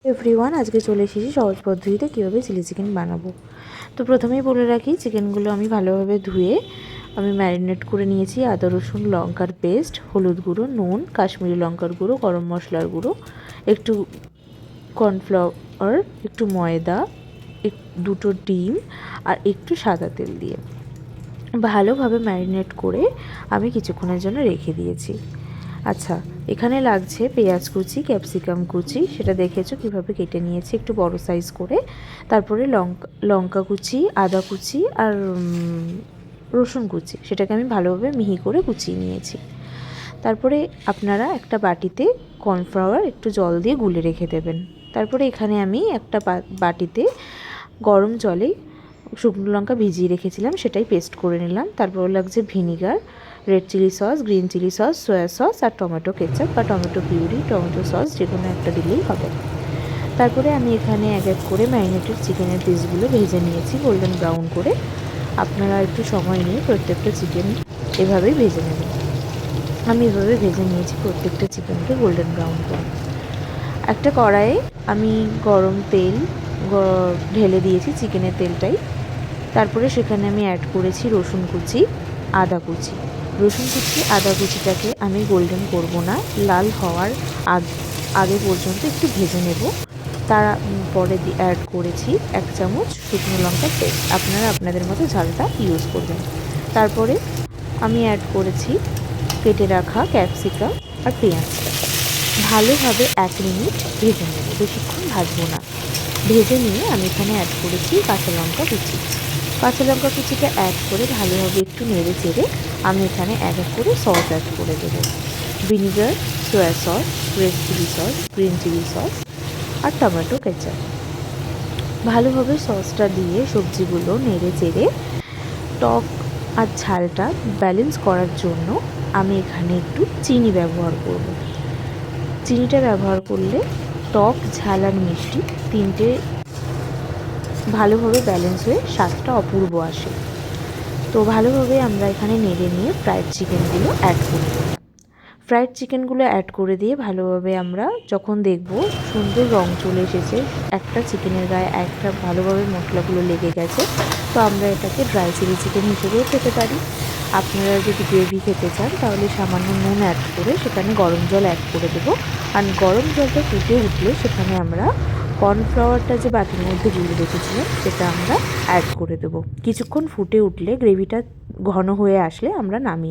Everyone, আজকে চলে এসেছি সহজ পদ্ধতিতে কীভাবে চিলি চিকেন বানাবো। তো প্রথমেই বলে রাখি, চিকেনগুলো আমি ভালোভাবে ধুয়ে আমি ম্যারিনেট করে নিয়েছি। আদা রসুন লঙ্কার পেস্ট, হলুদ গুঁড়ো, নুন, কাশ্মীরি লঙ্কার গুঁড়ো, গরম মশলার গুঁড়ো, একটু কর্নফ্লাওয়ার, একটু ময়দা, দুটো ডিম আর একটু সাদা তেল দিয়ে ভালোভাবে ম্যারিনেট করে আমি কিছুক্ষণের জন্য রেখে দিয়েছি। আচ্ছা, এখানে লাগছে পেঁয়াজ কুচি, ক্যাপসিকাম কুচি, সেটা দেখেছো কীভাবে কেটে নিয়েছি একটু বড় সাইজ করে। তারপরে লঙ্কা কুচি, আদা কুচি আর রসুন কুচি, সেটাকে আমি ভালোভাবে মিহি করে কুচিয়ে নিয়েছি। তারপরে আপনারা একটা বাটিতে কর্নফ্লাওয়ার একটু জল দিয়ে গুলে রেখে দেবেন। তারপরে এখানে আমি একটা বাটিতে গরম জলে শুকনো লঙ্কা ভিজিয়ে রেখেছিলাম, সেটাই পেস্ট করে নিলাম। তারপর লাগছে vinegar, red chilli sauce, green chilli sauce, soya sauce আর টমেটো কেচাপ বা টমেটো পিউরি, টমেটো সস যে কোনো একটা দিলেই হবে। তারপরে আমি এখানে এক এক করে ম্যারিনেটেড চিকেনের পিসগুলো ভেজে নিয়েছি গোল্ডেন ব্রাউন করে। আপনারা একটু সময় নিয়ে প্রত্যেকটা চিকেন এভাবেই ভেজে নেবেন। আমি এভাবে ভেজে নিয়েছি প্রত্যেকটা চিকেনকে গোল্ডেন ব্রাউন করে। একটা কড়াইয়ে আমি গরম তেল ঢেলে দিয়েছি, চিকেনের তেলটাই। তারপরে সেখানে আমি অ্যাড করেছি রসুন কুচি, আদা কুচি। রসুন কুচি আদা কুচিটাকে আমি গোল্ডেন করব না, লাল হওয়ার আগে পর্যন্ত একটু ভেজে নেব। তারপরে অ্যাড করেছি 1 চামচ শুকনো লঙ্কার পেস্ট। আপনারা আপনাদের মতো ঝালটা ইউজ করবেন। তারপরে আমি অ্যাড করেছি কেটে রাখা ক্যাপসিকাম আর পেঁয়াজটা। ভালোভাবে 1 মিনিট ভেজে নেব, বেশিক্ষণ ভাজবো না। ভেজে নিয়ে আমি এখানে অ্যাড করেছি কাঁচা লঙ্কা কুচি। কাঁচা লঙ্কা কুচিটা অ্যাড করে ভালোভাবে একটু নেড়ে চেড়ে আমি এখানে এক এক করে সস অ্যাড করে দেবো। Vinegar, soya sauce, red chilli sauce, green chilli sauce আর টমেটো কেচাপ। ভালোভাবে সসটা দিয়ে সবজিগুলো নেড়ে চেড়ে টক আর ঝালটা ব্যালেন্স করার জন্য আমি এখানে একটু চিনি ব্যবহার করব। চিনিটা ব্যবহার করলে টক, ঝাল আর মিষ্টি তিনটে ভালোভাবে ব্যালেন্স হয়ে স্বাদটা অপূর্ব আসে। তো ভালোভাবে আমরা এখানে নেড়ে নিয়ে ফ্রাইড চিকেনগুলো অ্যাড করে দেব। ফ্রাইড চিকেনগুলো অ্যাড করে দিয়ে ভালোভাবে আমরা যখন দেখব সুন্দর রং চলে এসেছে, একটা চিকেনের গায়ে একটা ভালোভাবে মশলাগুলো লেগে গেছে, তো আমরা এটাকে ড্রাই চিলি চিকেন হিসেবেও খেতে পারি। আপনারা যদি গ্রেভি খেতে চান তাহলে সামান্য নুন অ্যাড করে সেখানে গরম জল অ্যাড করে দেবো। আর গরম জলটা ফুটে উঠলে সেখানে আমরা কর্নফ্লাওয়ারটা যে বাটির মধ্যে গুলে রেখেছিলাম সেটা আমরা অ্যাড করে দেবো। কিছুক্ষণ ফুটে উঠলে গ্রেভিটা ঘন হয়ে আসলে আমরা নামিয়ে